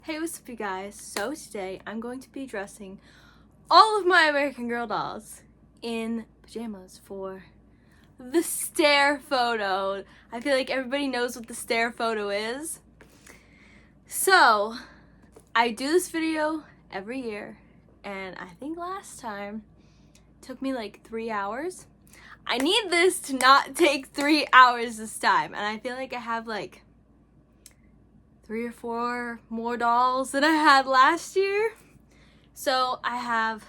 Hey, what's up you guys? So today I'm going to be dressing all of my American Girl dolls in pajamas for the stare photo. I feel like everybody knows what the stare photo is. So I do this video every year, and I think last time it took me like 3 hours. I need this to not take 3 hours this time, and I feel like I have like 3 or 4 more dolls than I had last year. So I have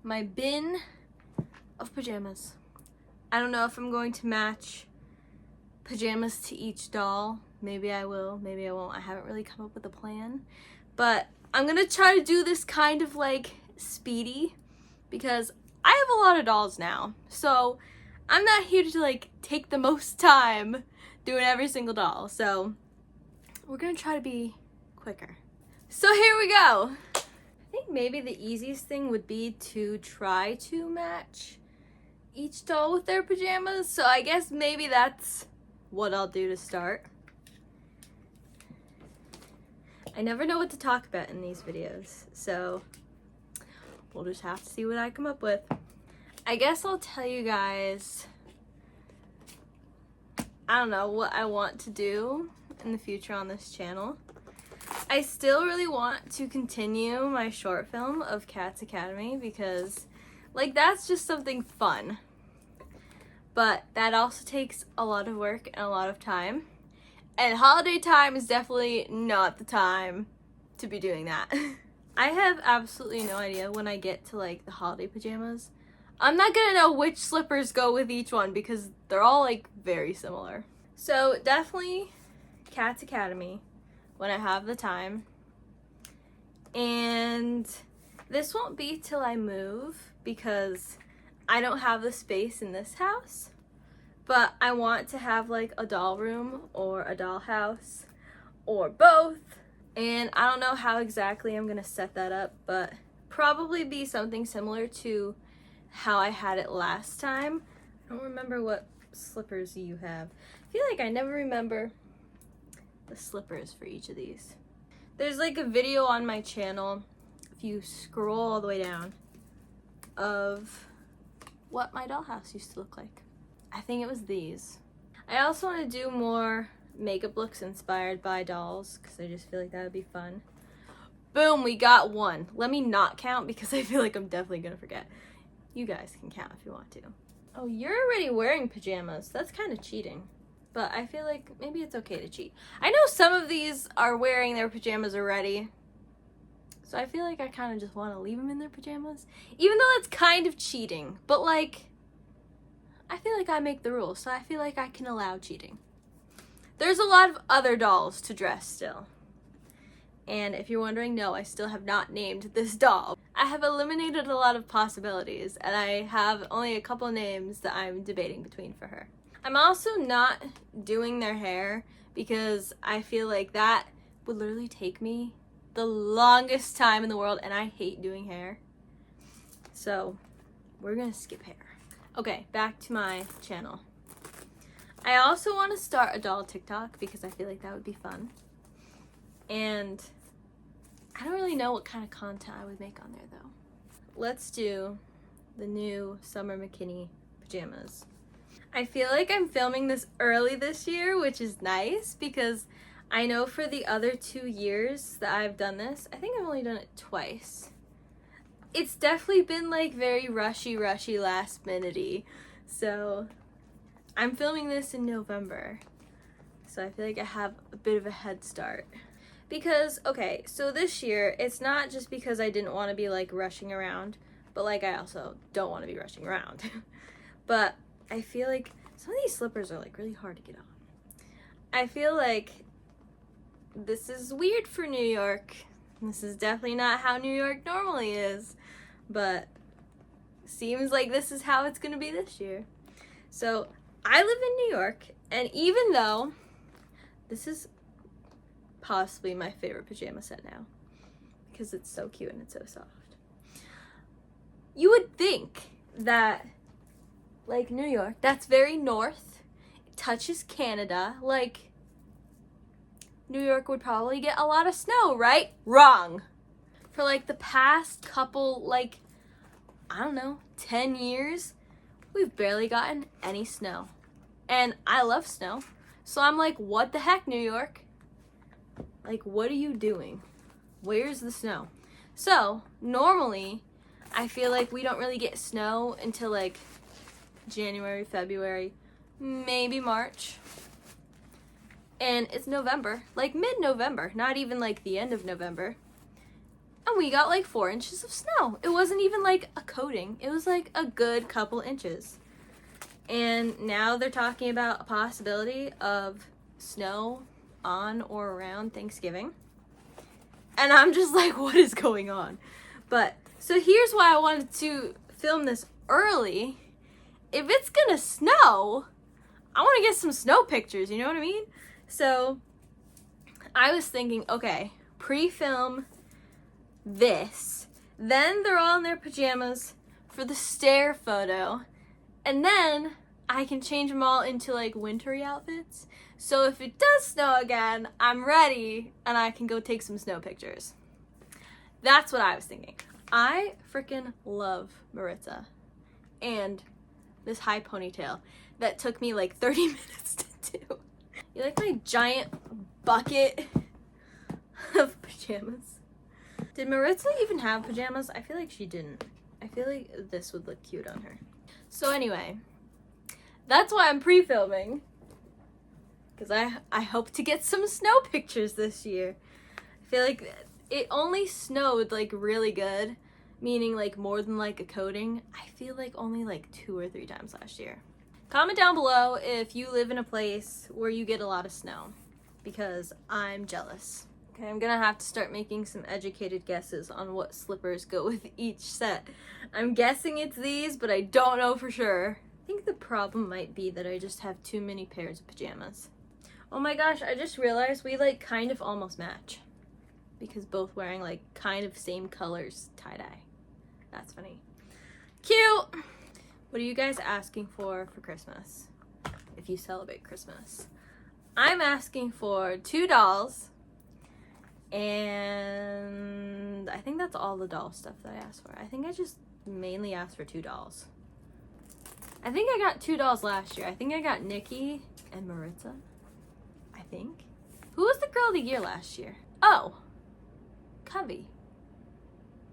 my bin of pajamas. I don't know if I'm going to match pajamas to each doll. Maybe I will, maybe I won't. I haven't really come up with a plan. But I'm gonna try to do this kind of like speedy because I have a lot of dolls now. So I'm not here to like take the most time doing every single doll. So we're gonna try to be quicker. So here we go. I think maybe the easiest thing would be to try to match each doll with their pajamas. So I guess maybe that's what I'll do to start. I never know what to talk about in these videos, so we'll just have to see what I come up with. I guess I'll tell you guys, I don't know, what I want to do in the future on this channel. I still really want to continue my short film of Cats Academy because like that's just something fun, but that also takes a lot of work and a lot of time, and holiday time is definitely not the time to be doing that. I have absolutely no idea when I get to like the holiday pajamas. I'm not gonna know which slippers go with each one because they're all like very similar. So definitely Cats Academy when I have the time. And this won't be till I move because I don't have the space in this house. But I want to have like a doll room or a doll house or both. And I don't know how exactly I'm gonna set that up, but probably be something similar to how I had it last time. I don't remember what slippers you have. I feel like I never remember the slippers for each of these. There's like a video on my channel, if you scroll all the way down, of what my dollhouse used to look like. I think it was these. I also want to do more makeup looks inspired by dolls because I just feel like that would be fun. Boom, we got one. Let me not count because I feel like I'm definitely gonna forget. You guys can count if you want to. Oh, you're already wearing pajamas. That's kind of cheating. But I feel like maybe it's okay to cheat. I know some of these are wearing their pajamas already. So I feel like I kind of just want to leave them in their pajamas. Even though that's kind of cheating. But like, I feel like I make the rules. So I feel like I can allow cheating. There's a lot of other dolls to dress still. And if you're wondering, no, I still have not named this doll. I have eliminated a lot of possibilities. And I have only a couple names that I'm debating between for her. I'm also not doing their hair because I feel like that would literally take me the longest time in the world, and I hate doing hair. So we're gonna skip hair. Okay, back to my channel. I also want to start a doll TikTok because I feel like that would be fun. And I don't really know what kind of content I would make on there though. Let's do the new Summer McKinney pajamas. I feel like I'm filming this early this year, which is nice because I know for the other 2 years that I've done this, I think I've only done it twice. It's definitely been like very rushy, last minute-y. So I'm filming this in November. So I feel like I have a bit of a head start. Because, okay, so this year, it's not just because I didn't want to be like rushing around, but like I also don't want to be rushing around. But I feel like some of these slippers are like really hard to get on. I feel like this is weird for New York. This is definitely not how New York normally is, but seems like this is how it's gonna be this year. So I live in New York, and even though this is possibly my favorite pajama set now because it's so cute and it's so soft, you would think that like New York, that's very north, it touches Canada, like New York would probably get a lot of snow, right? Wrong. For like the past couple, like, I don't know, 10 years, we've barely gotten any snow. And I love snow. So I'm like, what the heck, New York? Like, what are you doing? Where's the snow? So, normally, I feel like we don't really get snow until like January, February, maybe March. And it's November, like mid-November, not even like the end of November. And we got like 4 inches of snow. It wasn't even like a coating. It was like a good couple inches. And now they're talking about a possibility of snow on or around Thanksgiving. And I'm just like, what is going on? But, so here's why I wanted to film this early. If it's gonna snow, I want to get some snow pictures, you know what I mean? So, I was thinking, okay, pre-film this, then they're all in their pajamas for the stare photo, and then I can change them all into like wintry outfits. So if it does snow again, I'm ready and I can go take some snow pictures. That's what I was thinking. I freaking love Maritza and this high ponytail that took me like 30 minutes to do. You like my giant bucket of pajamas? Did Maritza even have pajamas? I feel like she didn't. I feel like this would look cute on her. So anyway, that's why I'm pre-filming. Because I hope to get some snow pictures this year. I feel like it only snowed like really good, meaning like more than like a coating. I feel like only like 2 or 3 times last year. Comment down below if you live in a place where you get a lot of snow, because I'm jealous. Okay, I'm gonna have to start making some educated guesses on what slippers go with each set. I'm guessing it's these, but I don't know for sure. I think the problem might be that I just have too many pairs of pajamas. Oh my gosh, I just realized we like kind of almost match. Because both wearing like kind of same colors tie-dye. That's funny. Cute! What are you guys asking for Christmas? If you celebrate Christmas. I'm asking for 2 dolls. And I think that's all the doll stuff that I asked for. I think I just mainly asked for 2 dolls. I think I got 2 dolls last year. I think I got Nikki and Maritza. I think. Who was the girl of the year last year? Oh, Covey.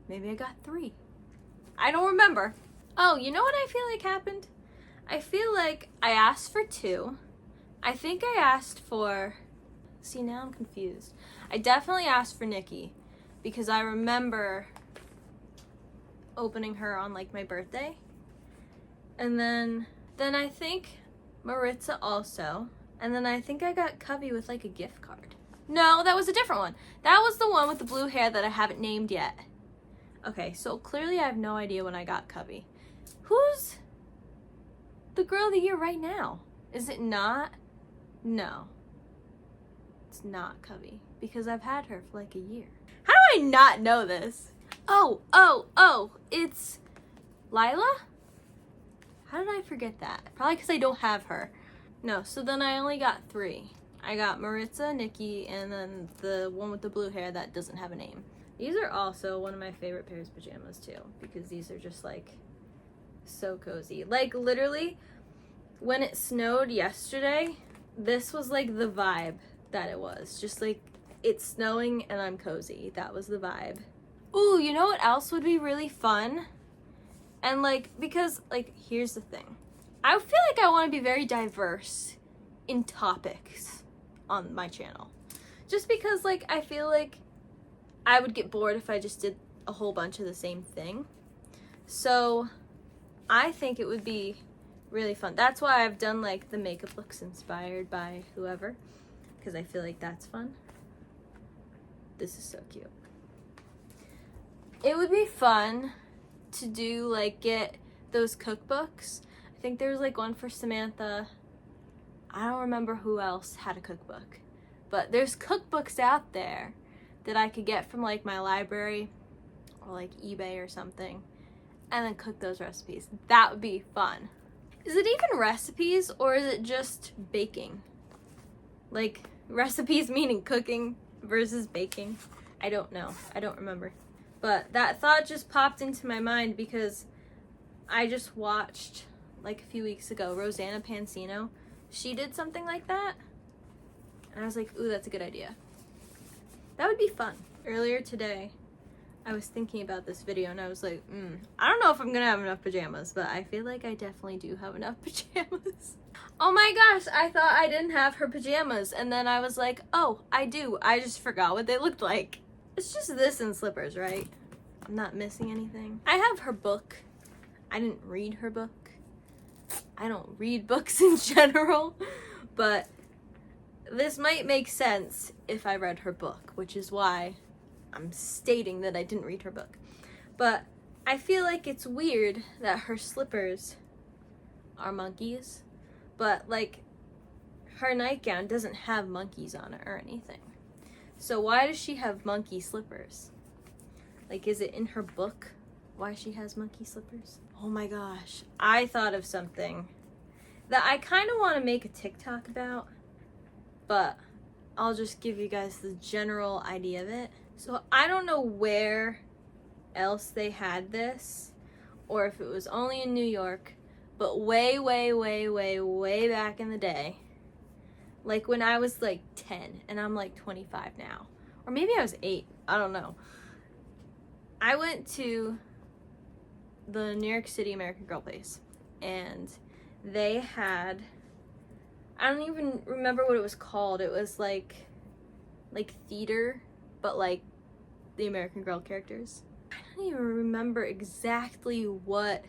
Maybe I got 3. I don't remember. Oh, you know what I feel like happened? I feel like I asked for 2. I think I asked for... See, now I'm confused. I definitely asked for Nikki because I remember opening her on like my birthday. And then I think Maritza also. And then I think I got Covey with like a gift card. No, that was a different one. That was the one with the blue hair that I haven't named yet. Okay, so clearly I have no idea when I got Covey. Who's the girl of the year right now? Is it not? No. It's not Covey because I've had her for like a year. How do I not know this? Oh, it's Lila? How did I forget that? Probably because I don't have her. No, so then I only got 3. I got Maritza, Nikki, and then the one with the blue hair that doesn't have a name. These are also one of my favorite pairs of pajamas too, because these are just like so cozy. Like literally, when it snowed yesterday, this was like the vibe that it was. Just like, it's snowing and I'm cozy. That was the vibe. Ooh, you know what else would be really fun? And like, because like, here's the thing. I feel like I want to be very diverse in topics on my channel. Just because like, I feel like I would get bored if I just did a whole bunch of the same thing. So I think it would be really fun. That's why I've done like the makeup looks inspired by whoever, because I feel like that's fun. This is so cute. It would be fun to do like get those cookbooks. I think there was like one for Samantha. I don't remember who else had a cookbook, but there's cookbooks out there that I could get from like my library or like eBay or something, and then cook those recipes. That would be fun. Is it even recipes or is it just baking? Like, Recipes meaning cooking versus baking. I don't know. I don't remember. But that thought just popped into my mind because I just watched, like a few weeks ago, Rosanna Pansino. She did something like that. And I was like, ooh, that's a good idea. That would be fun. Earlier today, I was thinking about this video and I was like, I don't know if I'm gonna have enough pajamas, but I feel like I definitely do have enough pajamas. Oh my gosh, I thought I didn't have her pajamas, and then I was like, oh, I do. I just forgot what they looked like. It's just this and slippers, right? I'm not missing anything. I have her book. I didn't read her book. I don't read books in general, but this might make sense if I read her book, which is why I'm stating that I didn't read her book. But I feel like it's weird that her slippers are monkeys, but like her nightgown doesn't have monkeys on it or anything. So why does she have monkey slippers? Like, is it in her book why she has monkey slippers? Oh my gosh, I thought of something that I kind of want to make a TikTok about, but I'll just give you guys the general idea of it. So I don't know where else they had this, or if it was only in New York, but way back in the day, like when I was like 10 and I'm like 25 now, or maybe I was 8, I don't know. I went to the New York City American Girl place, and they had, I don't even remember what it was called. It was like theater, but like the American Girl characters. I don't even remember exactly what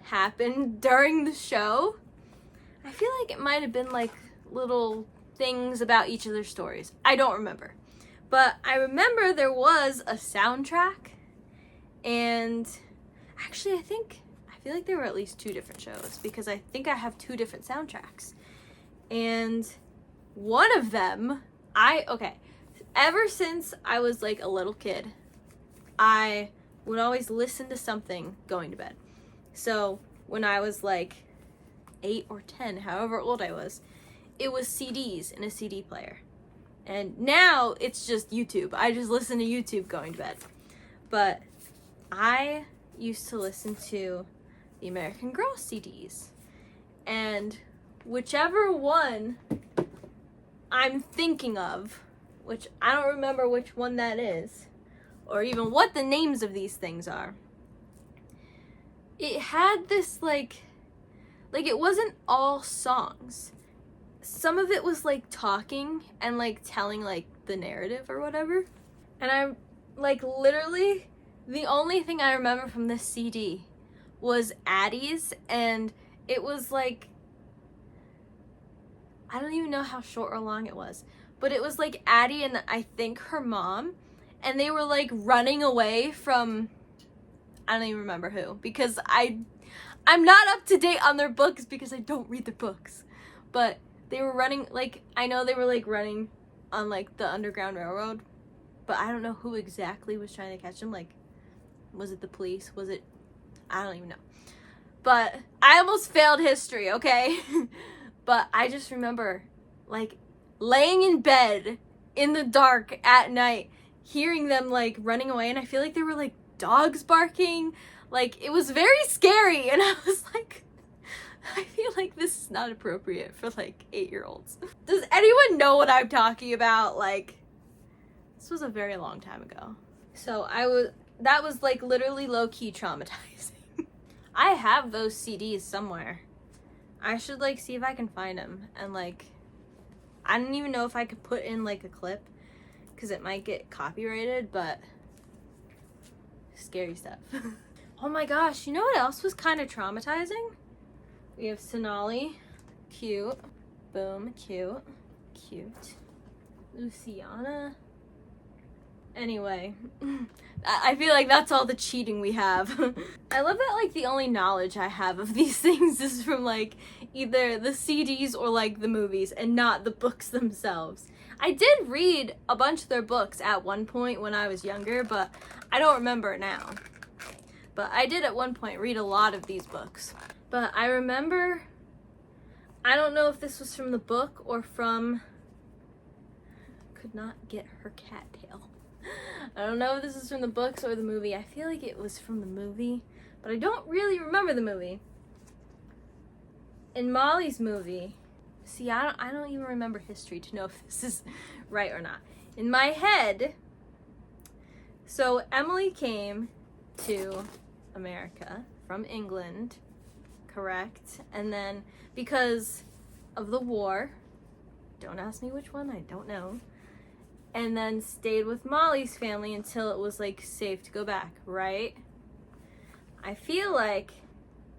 happened during the show. I feel like it might have been like little things about each of their stories. I don't remember. But I remember there was a soundtrack, and actually I feel like there were at least 2 different shows, because I think I have 2 different soundtracks. And one of them, ever since I was like a little kid, I would always listen to something going to bed. So when I was like 8 or 10, however old I was, it was CDs in a CD player. And now it's just YouTube. I just listen to YouTube going to bed. But I used to listen to the American Girl CDs. And whichever one I'm thinking of, which I don't remember which one that is, or even what the names of these things are, it had this like it wasn't all songs. Some of it was like talking and like telling like the narrative or whatever. And I'm like, literally the only thing I remember from this CD was Addie's, and it was like, I don't even know how short or long it was, but it was like Addie and I think her mom, and they were like running away from, I don't even remember who, because I'm not up to date on their books because I don't read their books. But they were running, like, I know they were like running on like the Underground Railroad, but I don't know who exactly was trying to catch them. Like, was it the police? Was it, I don't even know. But I almost failed history, okay? But I just remember like laying in bed in the dark at night, hearing them like running away, and I feel like there were like dogs barking. Like, it was very scary, and I was like, I feel like this is not appropriate for like 8-year-olds. Does anyone know what I'm talking about? Like, this was a very long time ago. So that was like literally low-key traumatizing. I have those CDs somewhere. I should like see if I can find them, and like, I don't even know if I could put in like a clip because it might get copyrighted, but scary stuff. Oh my gosh, you know what else was kind of traumatizing? We have Sonali, cute, boom, cute, Luciana. Anyway, I feel like that's all the cheating we have. I love that like the only knowledge I have of these things is from like either the CDs or like the movies, and not the books themselves. I did read a bunch of their books at one point when I was younger, but I don't remember now. But I did at one point read a lot of these books. But I remember, I don't know if this was from the book or from could not get her cattail. I don't know if this is from the books or the movie. I feel like it was from the movie, but I don't really remember the movie. In Molly's movie, see, I don't even remember history to know if this is right or not. In my head, so Emily came to America from England, correct? And then because of the war, don't ask me which one, I don't know. And then stayed with Molly's family until it was like safe to go back, right? I feel like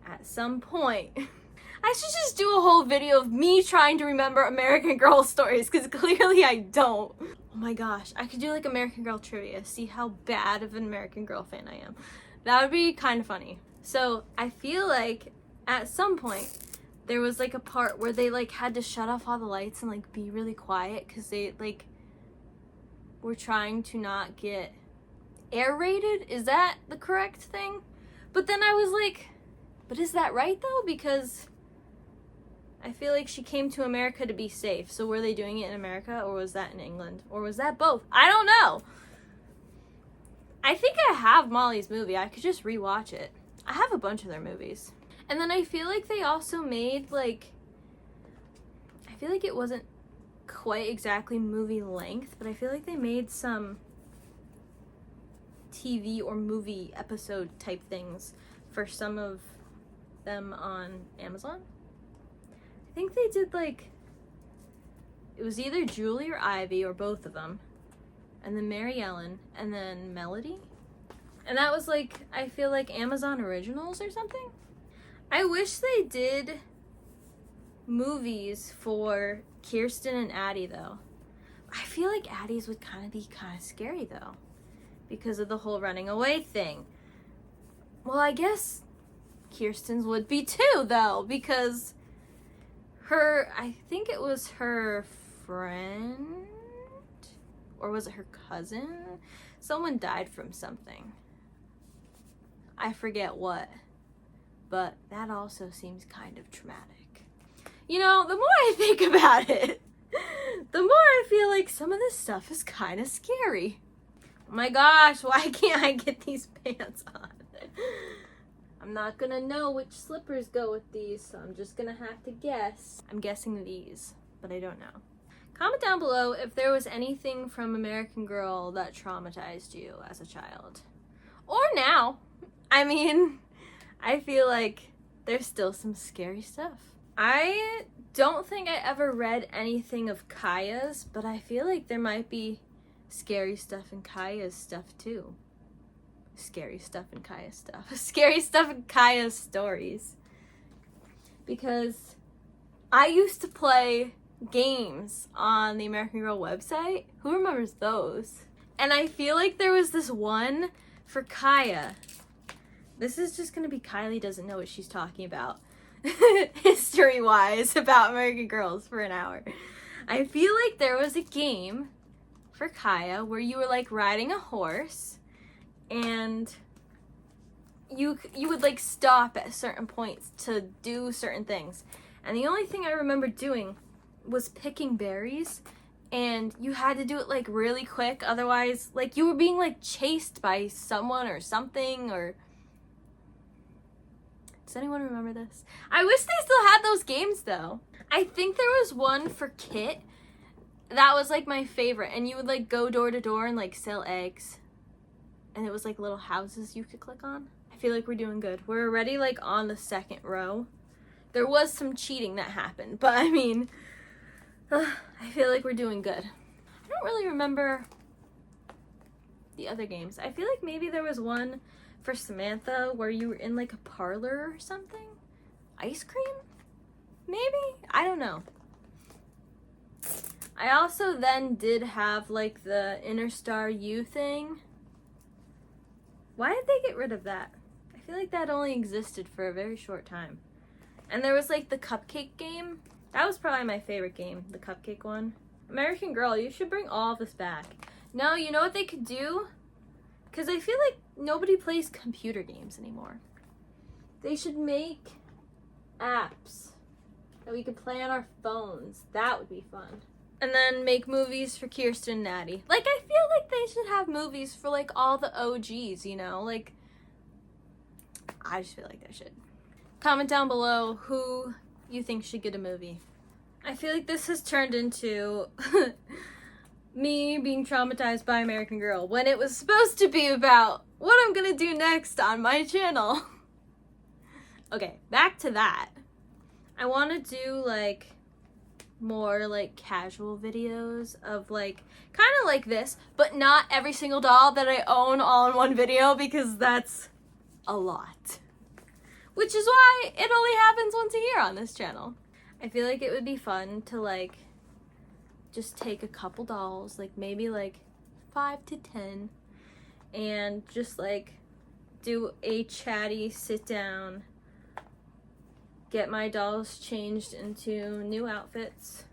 at some point, I should just do a whole video of me trying to remember American Girl stories, because clearly I don't. Oh my gosh, I could do like American Girl trivia, see how bad of an American Girl fan I am. That would be kind of funny. So I feel like at some point, there was like a part where they like had to shut off all the lights and like be really quiet because they like were trying to not get air raided. Is that the correct thing? But then I was like, but is that right though? Because I feel like she came to America to be safe. So were they doing it in America or was that in England? Or was that both? I don't know. I think I have Molly's movie. I could just rewatch it. I have a bunch of their movies. And then I feel like they also made like, I feel like it wasn't quite exactly movie length, but I feel like they made some TV or movie episode type things for some of them on Amazon. I think they did like, it was either Julie or Ivy or both of them, and then Mary Ellen, and then Melody. And that was like, I feel like Amazon Originals or something. I wish they did movies for Kirsten and Addie though. I feel like Addie's would be kind of scary though, because of the whole running away thing. Well, I guess Kirsten's would be too though, because I think it was her friend, or was it her cousin? Someone died from something. I forget what, but that also seems kind of traumatic. You know, the more I think about it, the more I feel like some of this stuff is kind of scary. Oh my gosh, why can't I get these pants on? I'm not gonna know which slippers go with these, so I'm just gonna have to guess. I'm guessing these, but I don't know. Comment down below if there was anything from American Girl that traumatized you as a child. Or now. I mean, I feel like there's still some scary stuff. I don't think I ever read anything of Kaya's, but I feel like there might be scary stuff in Kaya's stuff too. Scary stuff in Kaya's stuff. Scary stuff in Kaya's stories. Because I used to play games on the American Girl website. Who remembers those? And I feel like there was this one for Kaya. This is just gonna be Kylie doesn't know what she's talking about. History-wise about American Girls for an hour. I feel like there was a game for Kaya where you were like riding a horse and you would like stop at certain points to do certain things. And the only thing I remember doing was picking berries, and you had to do it like really quick, otherwise like you were being like chased by someone or something. Or does anyone remember this? I wish they still had those games though. I think there was one for Kit that was like my favorite, and you would like go door to door and like sell eggs, and it was like little houses you could click on. I feel like we're doing good. We're already like on the second row. There was some cheating that happened, but I mean, I feel like we're doing good. I don't really remember the other games. I feel like maybe there was one for Samantha where you were in like a parlor or something. Ice cream? Maybe? I don't know. I also then did have like the Interstar U thing. Why did they get rid of that? I feel like that only existed for a very short time. And there was like the cupcake game. That was probably my favorite game, the cupcake one. American Girl, you should bring all of this back. No, you know what they could do? Because I feel like nobody plays computer games anymore. They should make apps that we could play on our phones. That would be fun. And then make movies for Kirsten and Natty. Like, I feel like they should have movies for, like, all the OGs, you know? Like, I just feel like they should. Comment down below who you think should get a movie. I feel like this has turned into me being traumatized by American Girl when it was supposed to be about what I'm gonna do next on my channel. Okay, back to that. I want to do, like, more, like, casual videos of, like, kind of like this, but not every single doll that I own all in one video, because that's a lot. Which is why it only happens once a year on this channel. I feel like it would be fun to, like, just take a couple dolls, like, maybe, like, 5 to 10, and just, like, do a chatty sit down, get my dolls changed into new outfits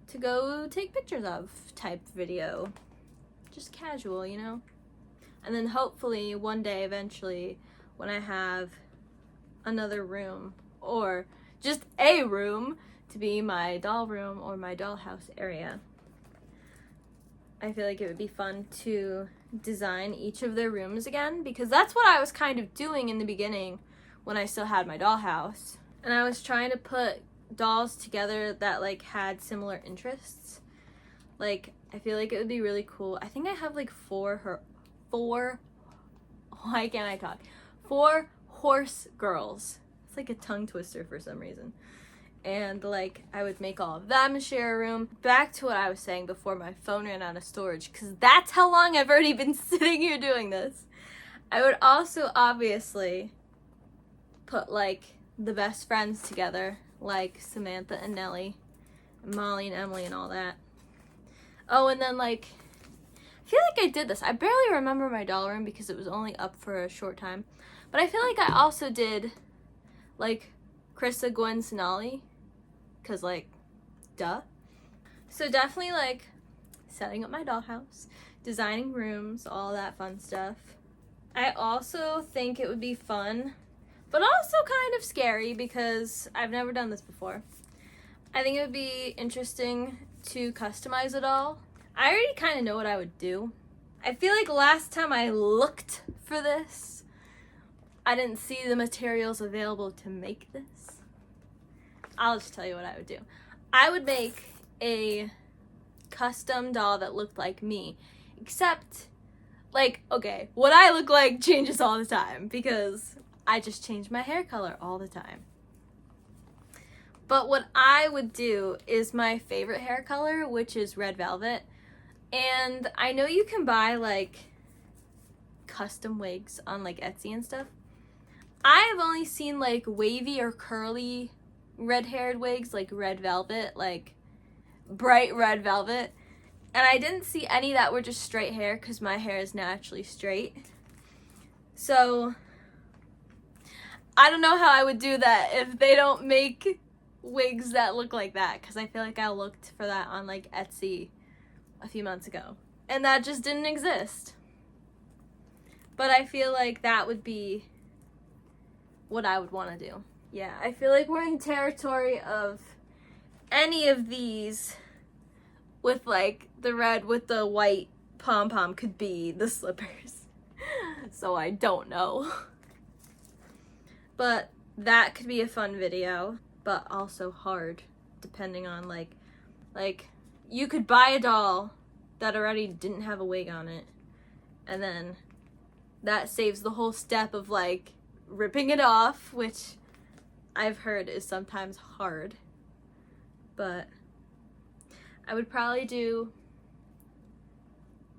to go take pictures of type video. Just casual, you know? And then hopefully one day eventually when I have another room or just a room to be my doll room or my dollhouse area, I feel like it would be fun to design each of their rooms again, because that's what I was kind of doing in the beginning when I still had my dollhouse. And I was trying to put dolls together that, like, had similar interests. Like, I feel like it would be really cool. I think I have, like, four why can't I talk? 4 horse girls. It's like a tongue twister for some reason. And, like, I would make all of them share a room. Back to what I was saying before my phone ran out of storage, because that's how long I've already been sitting here doing this. I would also obviously put, like, the best friends together, like Samantha and Nellie, and Molly and Emily and all that. Oh, and then, like, I feel like I did this. I barely remember my doll room because it was only up for a short time. But I feel like I also did, like, Krista, Gwen, Sonali, because, like, duh. So definitely, like, setting up my dollhouse, designing rooms, all that fun stuff. I also think it would be fun, but also kind of scary because I've never done this before. I think it would be interesting to customize it all. I already kind of know what I would do. I feel like last time I looked for this, I didn't see the materials available to make this. I'll just tell you what I would do. I would make a custom doll that looked like me, except, like, okay, what I look like changes all the time because I just change my hair color all the time. But what I would do is my favorite hair color, which is red velvet. And I know you can buy, like, custom wigs on, like, Etsy and stuff. I have only seen, like, wavy or curly red-haired wigs, like red velvet, like bright red velvet. And I didn't see any that were just straight hair because my hair is naturally straight. So I don't know how I would do that if they don't make wigs that look like that, because I feel like I looked for that on, like, Etsy a few months ago and that just didn't exist. But I feel like that would be what I would want to do. Yeah, I feel like we're in territory of any of these with, like, the red with the white pom-pom could be the slippers. So I don't know. But that could be a fun video, but also hard, depending on, like, you could buy a doll that already didn't have a wig on it, and then that saves the whole step of, like, ripping it off, which I've heard is sometimes hard. But I would probably do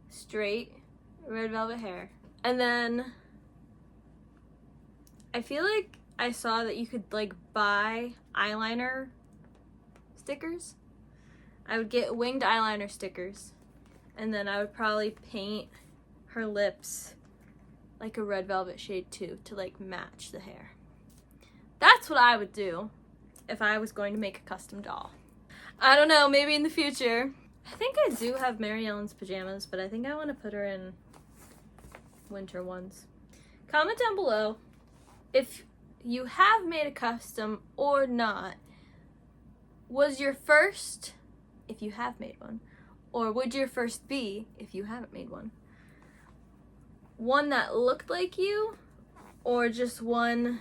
straight red velvet hair. And then I feel like I saw that you could, like, buy eyeliner stickers. I would get winged eyeliner stickers, and then I would probably paint her lips like a red velvet shade too, to, like, match the hair. That's what I would do if I was going to make a custom doll. I don't know, maybe in the future. I think I do have Mary Ellen's pajamas, but I think I want to put her in winter ones. Comment down below if you have made a custom or not. Was your first if you have made one? Or would your first be if you haven't made one? One that looked like you, or just one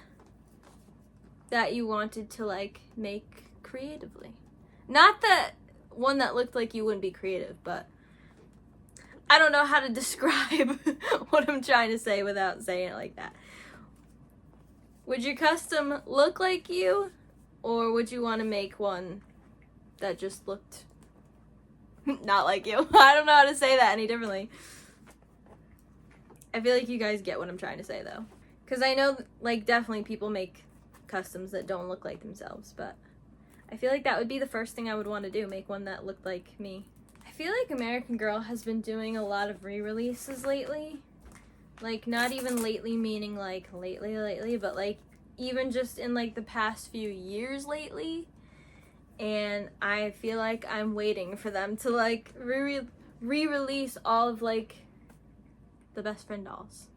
that you wanted to like make creatively? Not that one that looked like you wouldn't be creative, but I don't know how to describe what I'm trying to say without saying it like that. Would your custom look like you, or would you want to make one that just looked not like you? I don't know how to say that any differently. I feel like you guys get what I'm trying to say though. Because I know like definitely people make customs that don't look like themselves, but I feel like that would be the first thing I would want to do, make one that looked like me. I feel like American Girl has been doing a lot of re-releases lately. Like, not even lately meaning like lately, but like even just in like the past few years lately. And I feel like I'm waiting for them to like re-release all of like the best friend dolls.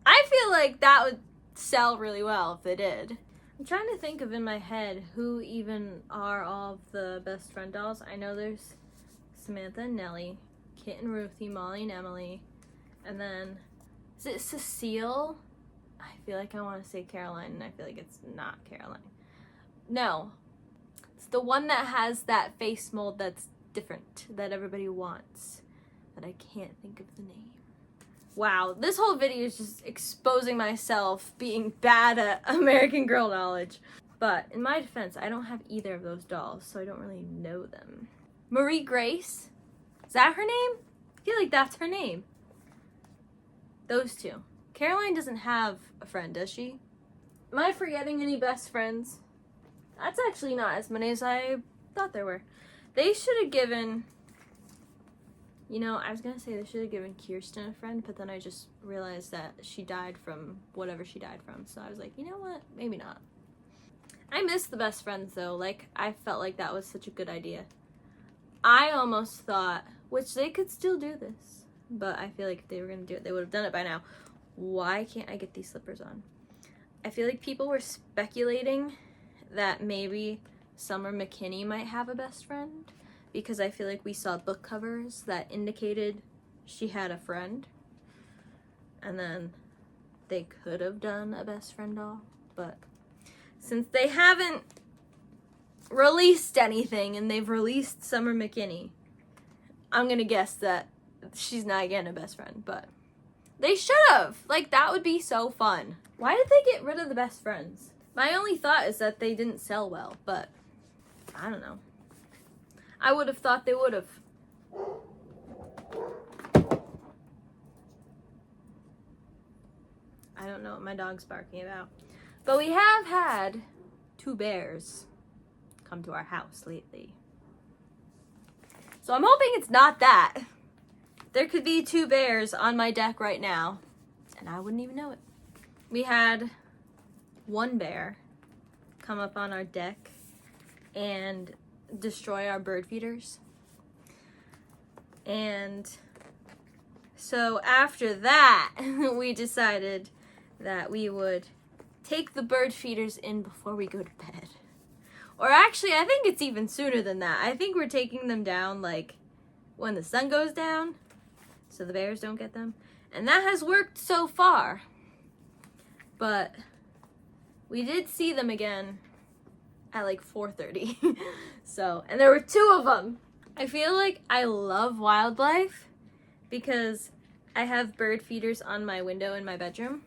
I feel like that would sell really well if they did. I'm trying to think of in my head who even are all of the best friend dolls. I know there's Samantha and Nellie, Kit and Ruthie, Molly and Emily, and then is it Cecile? I feel like I want to say Caroline, and I feel like it's not Caroline. No, it's the one that has that face mold that's different, that everybody wants, but I can't think of the name. Wow, this whole video is just exposing myself being bad at American Girl knowledge. But in my defense, I don't have either of those dolls, so I don't really know them. Marie Grace? Is that her name? I feel like that's her name. Those two. Caroline doesn't have a friend, does she? Am I forgetting any best friends? That's actually not as many as I thought there were. They should have given... You know, I was going to say they should have given Kirsten a friend, but then I just realized that she died from whatever she died from. So I was like, you know what? Maybe not. I miss the best friends, though. Like, I felt like that was such a good idea. I almost thought, which they could still do this, but I feel like if they were going to do it, they would have done it by now. Why can't I get these slippers on? I feel like people were speculating that maybe Summer McKinney might have a best friend, because I feel like we saw book covers that indicated she had a friend, and then they could have done a best friend doll, but since they haven't released anything and they've released Summer McKinney, I'm gonna guess that she's not getting a best friend, but they should have. Like, that would be so fun. Why did they get rid of the best friends? My only thought is that they didn't sell well, but I don't know. I would have thought they would have. I don't know what my dog's barking about. But we have had 2 bears come to our house lately. So I'm hoping it's not that. There could be 2 bears on my deck right now, and I wouldn't even know it. We had 1 bear come up on our deck and destroy our bird feeders. And so after that, we decided that we would take the bird feeders in before we go to bed. Or actually, I think it's even sooner than that. I think we're taking them down like when the sun goes down, so the bears don't get them. And that has worked so far. But we did see them again at like 4:30. So, and there were 2 of them. I feel like I love wildlife because I have bird feeders on my window in my bedroom.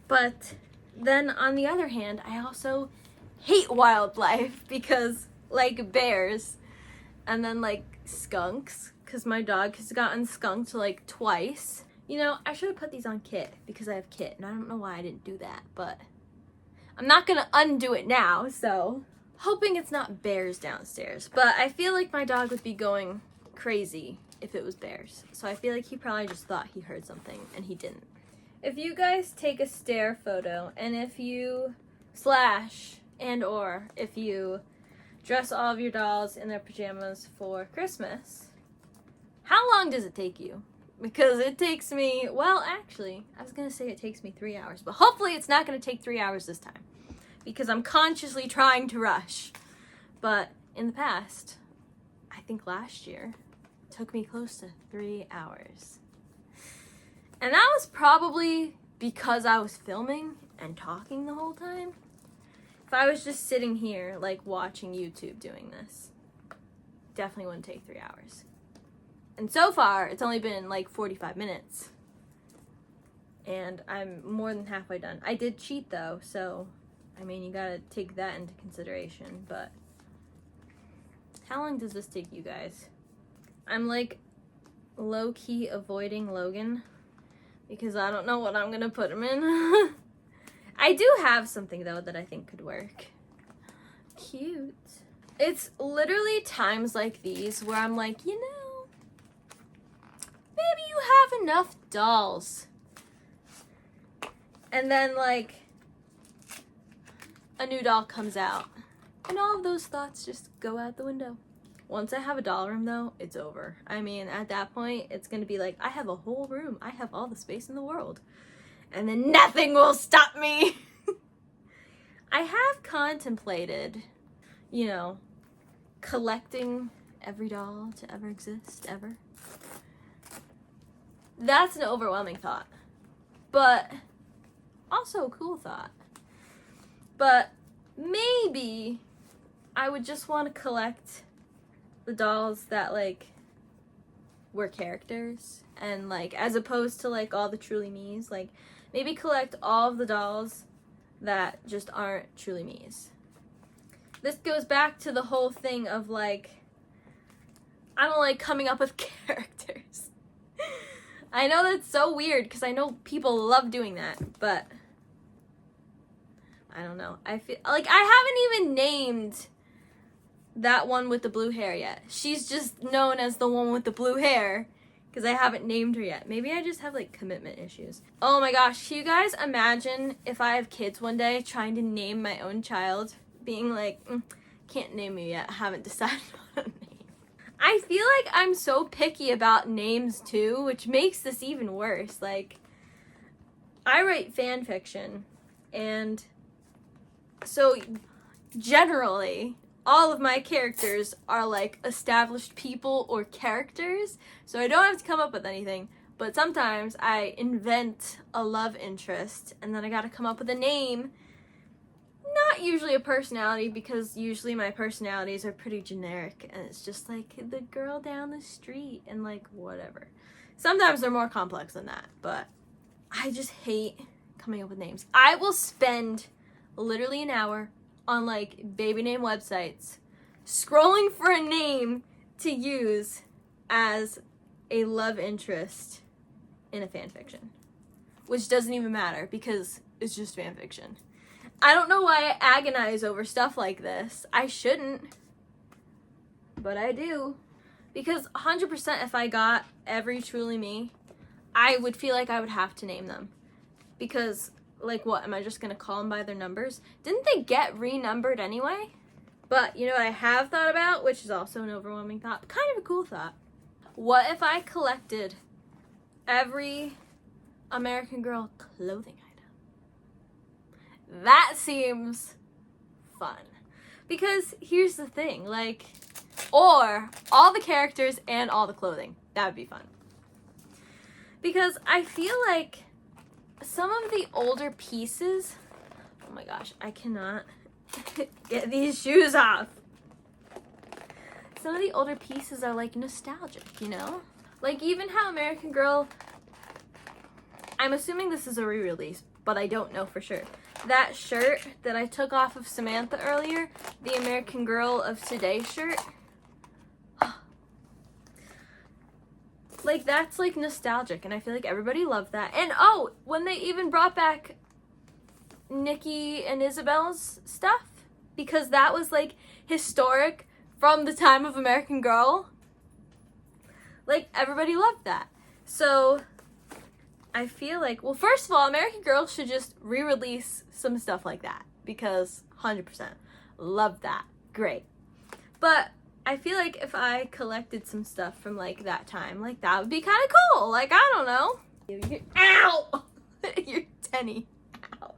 But then on the other hand, I also hate wildlife because like bears and then like skunks, because my dog has gotten skunked like twice. You know, I should have put these on Kit because I have Kit, and I don't know why I didn't do that, but I'm not gonna undo it now, so hoping it's not bears downstairs. But I feel like my dog would be going crazy if it was bears, so I feel like he probably just thought he heard something and he didn't. If you guys take a stare photo, and if you or if you dress all of your dolls in their pajamas for Christmas, how long does it take you? Because it takes me, well, actually, I was gonna say it takes me 3 hours, but hopefully it's not gonna take 3 hours this time, because I'm consciously trying to rush. But in the past, think last year. It took me close to 3 hours. And that was probably because I was filming and talking the whole time. If I was just sitting here, like, watching YouTube doing this, definitely wouldn't take 3 hours. And so far, it's only been, like, 45 minutes. And I'm more than halfway done. I did cheat, though, so, I mean, you gotta take that into consideration, but how long does this take you guys? I'm, like, low-key avoiding Logan because I don't know what I'm gonna put him in. I do have something, though, that I think could work. Cute. It's literally times like these where I'm like, you know, maybe you have enough dolls. And then, like, a new doll comes out. And all of those thoughts just go out the window. Once I have a doll room, though, it's over. I mean, at that point, it's gonna be like, I have a whole room. I have all the space in the world. And then nothing will stop me. I have contemplated, you know, collecting every doll to ever exist, ever. That's an overwhelming thought. But also a cool thought. But maybe I would just want to collect the dolls that, like, were characters. And, like, as opposed to, like, all the Truly Me's, like, maybe collect all of the dolls that just aren't Truly Me's. This goes back to the whole thing of, like, I don't like coming up with characters. I know that's so weird because I know people love doing that, but I don't know. I feel like I haven't even named that one with the blue hair yet. She's just known as the one with the blue hair because I haven't named her yet. Maybe I just have, like, commitment issues. Oh my gosh, can you guys imagine if I have kids one day trying to name my own child? Being like, can't name you yet, I haven't decided on a name. I feel like I'm so picky about names too, which makes this even worse. Like, I write fan fiction, and so generally, all of my characters are, like, established people or characters, so I don't have to come up with anything. But sometimes I invent a love interest, and then I gotta come up with a name. Not usually a personality, because usually my personalities are pretty generic, and it's just, like, the girl down the street, and, like, whatever. Sometimes they're more complex than that, but I just hate coming up with names. I will spend literally an hour on, like, baby name websites scrolling for a name to use as a love interest in a fan fiction, which doesn't even matter because it's just fan fiction. I don't know why I agonize over stuff like this. I shouldn't, but I do, because 100% if I got every Truly Me, I would feel like I would have to name them, because, like, what, am I just gonna call them by their numbers? Didn't they get renumbered anyway? But you know what I have thought about, which is also an overwhelming thought, kind of a cool thought. What if I collected every American Girl clothing item? That seems fun. Because here's the thing, like, or all the characters and all the clothing. That would be fun. Because I feel like some of the older pieces, oh my gosh, I cannot get these shoes off. Some of the older pieces are, like, nostalgic, you know? Like, even how American Girl, I'm assuming this is a re-release, but I don't know for sure. That shirt that I took off of Samantha earlier, the American Girl of Today shirt, like, that's, like, nostalgic, and I feel like everybody loved that. And, oh, when they even brought back Nikki and Isabel's stuff, because that was, like, historic from the time of American Girl, like, everybody loved that. So I feel like, well, first of all, American Girl should just re-release some stuff like that, because 100% love that. Great. But I feel like if I collected some stuff from, like, that time, like, that would be kind of cool. Like, I don't know. Ow! You're Tenny. Ow.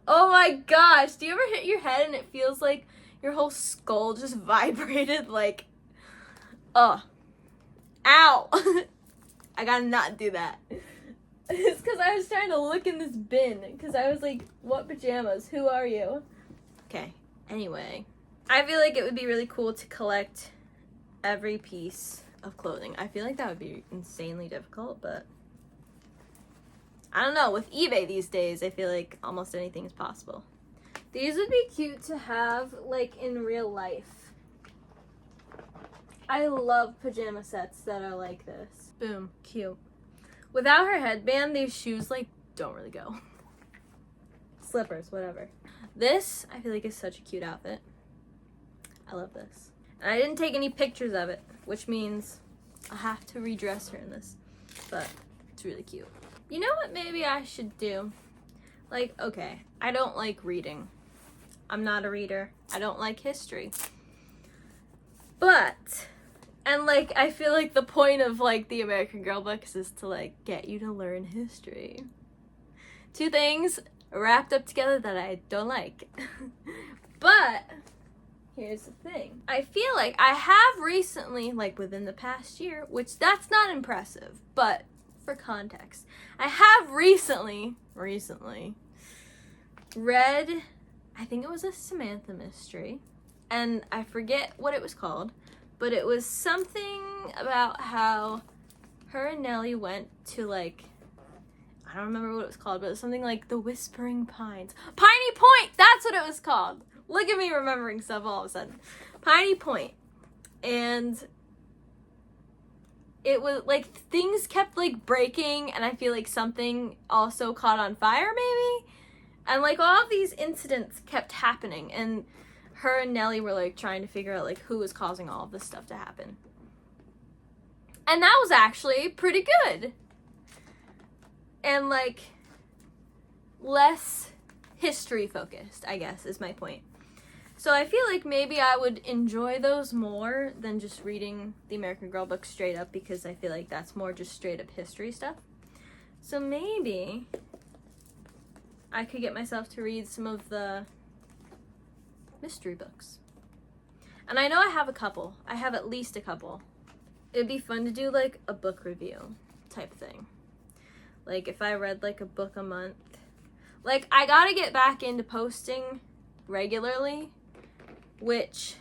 Oh my gosh. Do you ever hit your head and it feels like your whole skull just vibrated, like, Ugh. Ow! I gotta not do that. It's because I was trying to look in this bin. Because I was like, what pajamas? Who are you? Okay. Anyway. I feel like it would be really cool to collect every piece of clothing. I feel like that would be insanely difficult, but I don't know. With eBay these days, I feel like almost anything is possible. These would be cute to have, like, in real life. I love pajama sets that are like this. Boom. Cute. Without her headband, these shoes, like, don't really go. Slippers, whatever. This, I feel like, is such a cute outfit. I love this. And I didn't take any pictures of it, which means I'll have to redress her in this. But it's really cute. You know what maybe I should do? Like, okay, I don't like reading. I'm not a reader. I don't like history. But, and like, I feel like the point of like the American Girl books is to like get you to learn history. Two things wrapped up together that I don't like. But here's the thing. I feel like I have recently, like within the past year, which that's not impressive, but for context, I have recently read, I think it was a Samantha mystery, and I forget what it was called, but it was something about how her and Nellie went to like, I don't remember what it was called, but it was something like the Whispering Pines. Piney Point! That's what it was called! Look at me remembering stuff all of a sudden. Piney Point. And it was like things kept like breaking, and I feel like something also caught on fire maybe, and like all of these incidents kept happening, and her and Nellie were like trying to figure out like who was causing all of this stuff to happen, and that was actually pretty good and like less history focused, I guess is my point. So I feel like maybe I would enjoy those more than just reading the American Girl book straight up, because I feel like that's more just straight up history stuff. So maybe I could get myself to read some of the mystery books. And I know I have a couple. I have at least a couple. It'd be fun to do like a book review type thing. Like if I read like a book a month. Like I gotta get back into posting regularly, which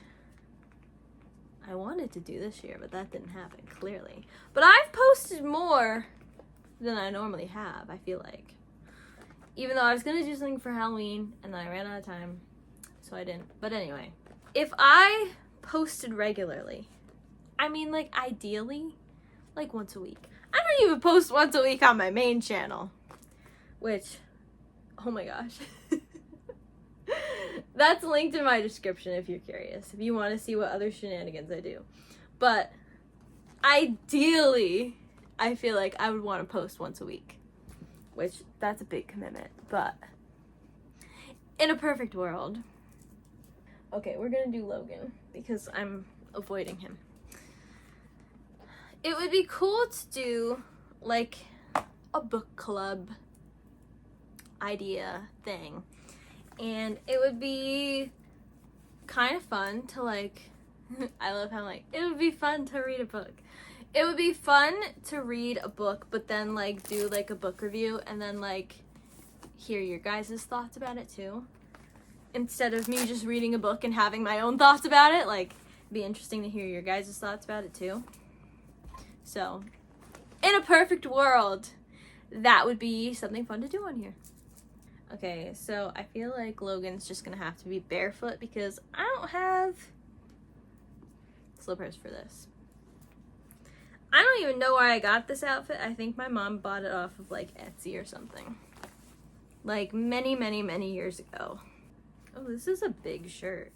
I wanted to do this year, but that didn't happen, clearly. But I've posted more than I normally have, I feel like. Even though I was gonna do something for Halloween, and then I ran out of time, so I didn't. But anyway, if I posted regularly, I mean, like, ideally, like, once a week. I don't even post once a week on my main channel, which, oh my gosh. That's linked in my description if you're curious, if you want to see what other shenanigans I do. But ideally, I feel like I would want to post once a week, which that's a big commitment, but in a perfect world. Okay, we're gonna do Logan because I'm avoiding him. It would be cool to do like a book club idea thing. And it would be kind of fun to like, I love how like, it would be fun to read a book. It would be fun to read a book, but then like do like a book review and then like hear your guys' thoughts about it too. Instead of me just reading a book and having my own thoughts about it, like it'd be interesting to hear your guys' thoughts about it too. So, in a perfect world, that would be something fun to do on here. Okay, so I feel like Logan's just gonna have to be barefoot because I don't have slippers for this. I don't even know where I got this outfit. I think my mom bought it off of like Etsy or something. Like many, many, many years ago. Oh, this is a big shirt.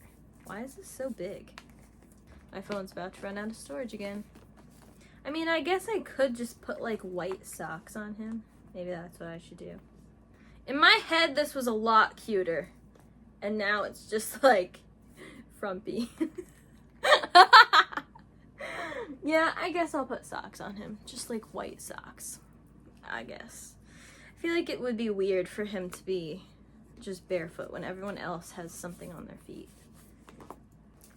Why is this so big? My phone's about to run out of storage again. I mean, I guess I could just put like white socks on him. Maybe that's what I should do. In my head, this was a lot cuter. And now it's just like frumpy. Yeah, I guess I'll put socks on him. Just like white socks, I guess. I feel like it would be weird for him to be just barefoot when everyone else has something on their feet.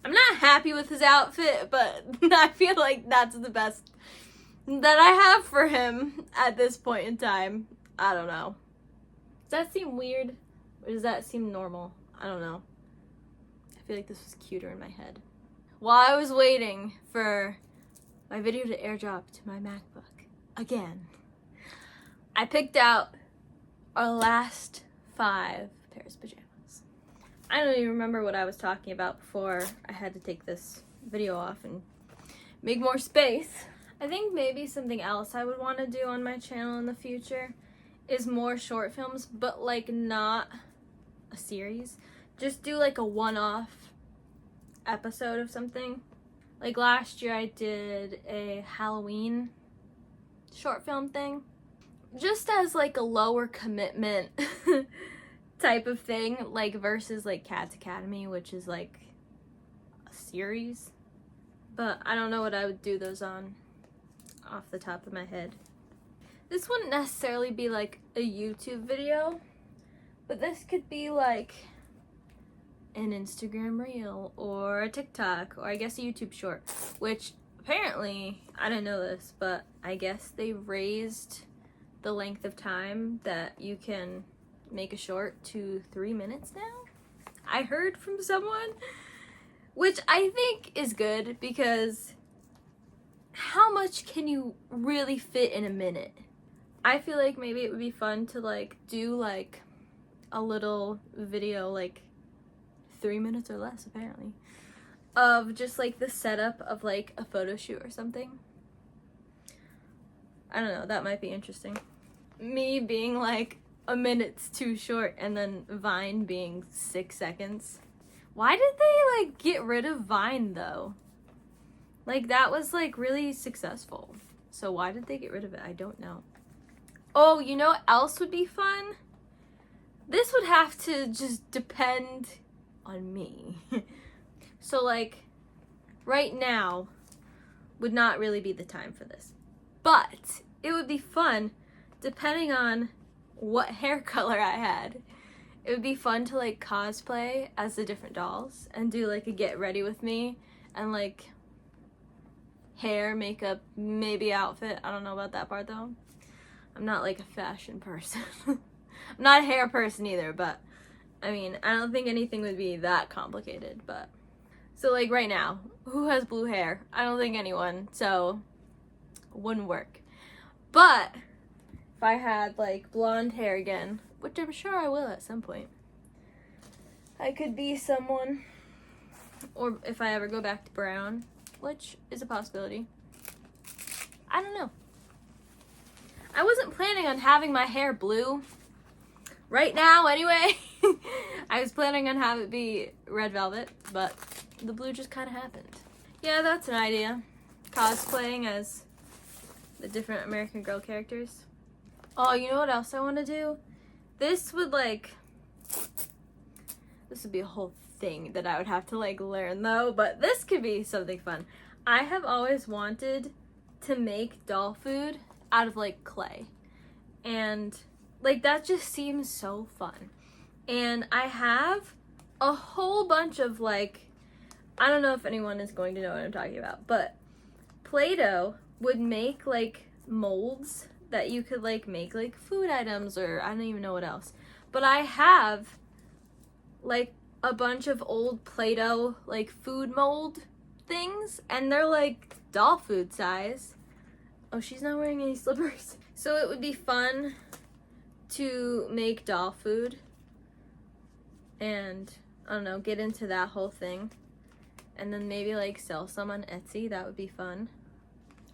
I'm not happy with his outfit, but I feel like that's the best that I have for him at this point in time. I don't know. Does that seem weird? Or does that seem normal? I don't know. I feel like this was cuter in my head. While I was waiting for my video to airdrop to my MacBook again, I picked out our last 5 pairs of pajamas. I don't even remember what I was talking about before I had to take this video off and make more space. I think maybe something else I would want to do on my channel in the future is more short films, but like not a series. Just do like a one-off episode of something. Like last year I did a Halloween short film thing. Just as like a lower commitment type of thing, like versus like Cats Academy, which is like a series. But I don't know what I would do those on off the top of my head. This wouldn't necessarily be like a YouTube video, but this could be like an Instagram reel or a TikTok or I guess a YouTube short, which apparently, I didn't know this, but I guess they raised the length of time that you can make a short to 3 minutes now. I heard from someone, which I think is good because how much can you really fit in a minute? I feel like maybe it would be fun to like do like a little video, like 3 minutes or less apparently, of just like the setup of like a photo shoot or something. I don't know, that might be interesting. Me being like a minute's too short and then Vine being 6 seconds. Why did they like get rid of Vine though? Like that was like really successful. So why did they get rid of it? I don't know. Oh, you know what else would be fun? This would have to just depend on me. So like right now would not really be the time for this. But it would be fun depending on what hair color I had. It would be fun to like cosplay as the different dolls and do like a get ready with me and like hair, makeup, maybe outfit. I don't know about that part though. I'm not like a fashion person. I'm not a hair person either, but I mean, I don't think anything would be that complicated, but so like right now, who has blue hair? I don't think anyone, so it wouldn't work. But if I had like blonde hair again, which I'm sure I will at some point, I could be someone. Or if I ever go back to brown, which is a possibility. I don't know. I wasn't planning on having my hair blue right now anyway. I was planning on having it be red velvet, but the blue just kind of happened. Yeah, that's an idea. Cosplaying as the different American Girl characters. Oh, you know what else I want to do? This would be a whole thing that I would have to like learn though, but this could be something fun. I have always wanted to make doll food out of like clay, and like that just seems so fun. And I have a whole bunch of like, I don't know if anyone is going to know what I'm talking about, but Play-Doh would make like molds that you could like make like food items or I don't even know what else. But I have like a bunch of old Play-Doh like food mold things, and they're like doll food size. Oh, she's not wearing any slippers. So it would be fun to make doll food and I don't know, get into that whole thing, and then maybe like sell some on Etsy. That would be fun.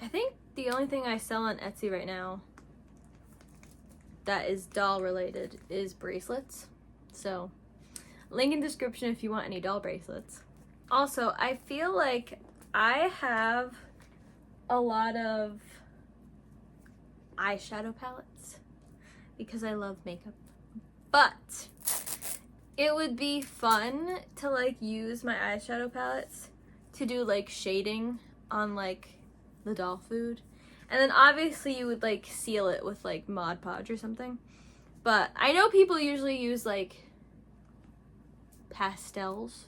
I think the only thing I sell on Etsy right now that is doll related is bracelets. So link in the description if you want any doll bracelets. Also, I feel like I have a lot of eyeshadow palettes because I love makeup, but it would be fun to like use my eyeshadow palettes to do like shading on like the doll food, and then obviously you would like seal it with like Mod Podge or something. But I know people usually use like pastels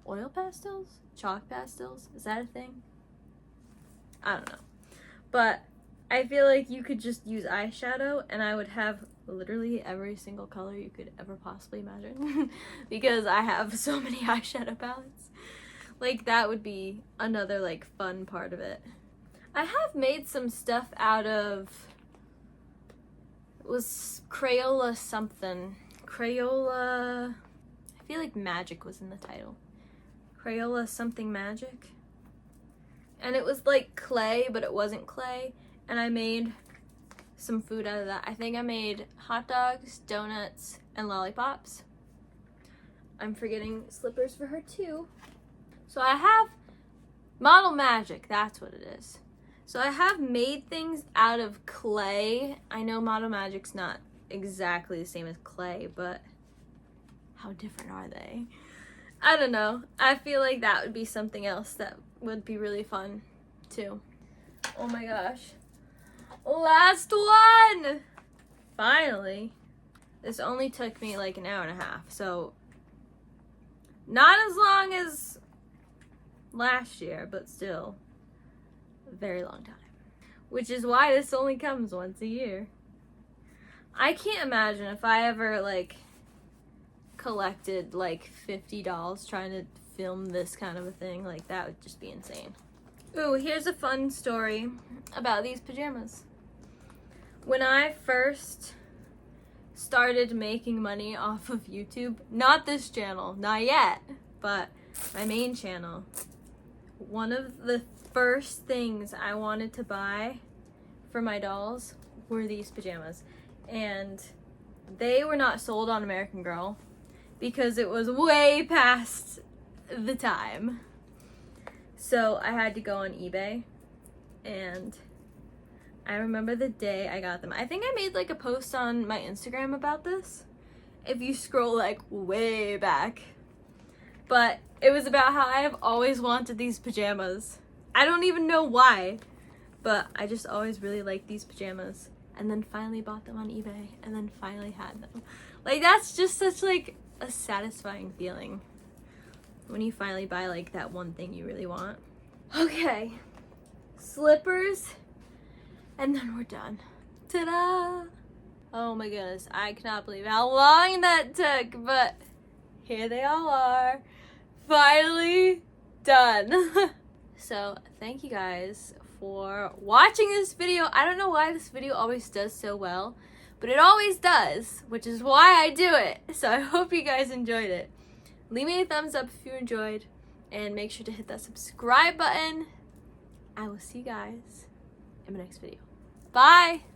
oil pastels? Chalk pastels? Is that a thing? I don't know. But I feel like you could just use eyeshadow and I would have literally every single color you could ever possibly imagine because I have so many eyeshadow palettes. Like, that would be another, like, fun part of it. I have made some stuff out of, it was Crayola something. Crayola, I feel like magic was in the title. Crayola something magic. And it was like clay, but it wasn't clay. And I made some food out of that. I think I made hot dogs, donuts, and lollipops. I'm forgetting slippers for her too. So I have model magic, that's what it is. So I have made things out of clay. I know model magic's not exactly the same as clay, but how different are they? I don't know. I feel like that would be something else that would be really fun too. Oh my gosh. Last one! Finally. This only took me like an hour and a half, so not as long as last year, but still a very long time. Which is why this only comes once a year. I can't imagine if I ever like collected like 50 dolls trying to film this kind of a thing. Like, that would just be insane. Ooh, here's a fun story about these pajamas. When I first started making money off of YouTube, not this channel, not yet, but my main channel, one of the first things I wanted to buy for my dolls were these pajamas. And they were not sold on American Girl because it was way past the time. So I had to go on eBay, and I remember the day I got them. I think I made like a post on my Instagram about this, if you scroll like way back. But it was about how I have always wanted these pajamas. I don't even know why, but I just always really liked these pajamas. And then finally bought them on eBay, and then finally had them. Like, that's just such like a satisfying feeling when you finally buy like that one thing you really want. Okay, slippers, and then we're done. Ta-da! Oh my goodness, I cannot believe how long that took, but here they all are, finally done. So thank you guys for watching this video. I don't know why this video always does so well, but it always does, which is why I do it. So I hope you guys enjoyed it. Leave me a thumbs up if you enjoyed, and make sure to hit that subscribe button. I will see you guys in my next video. Bye!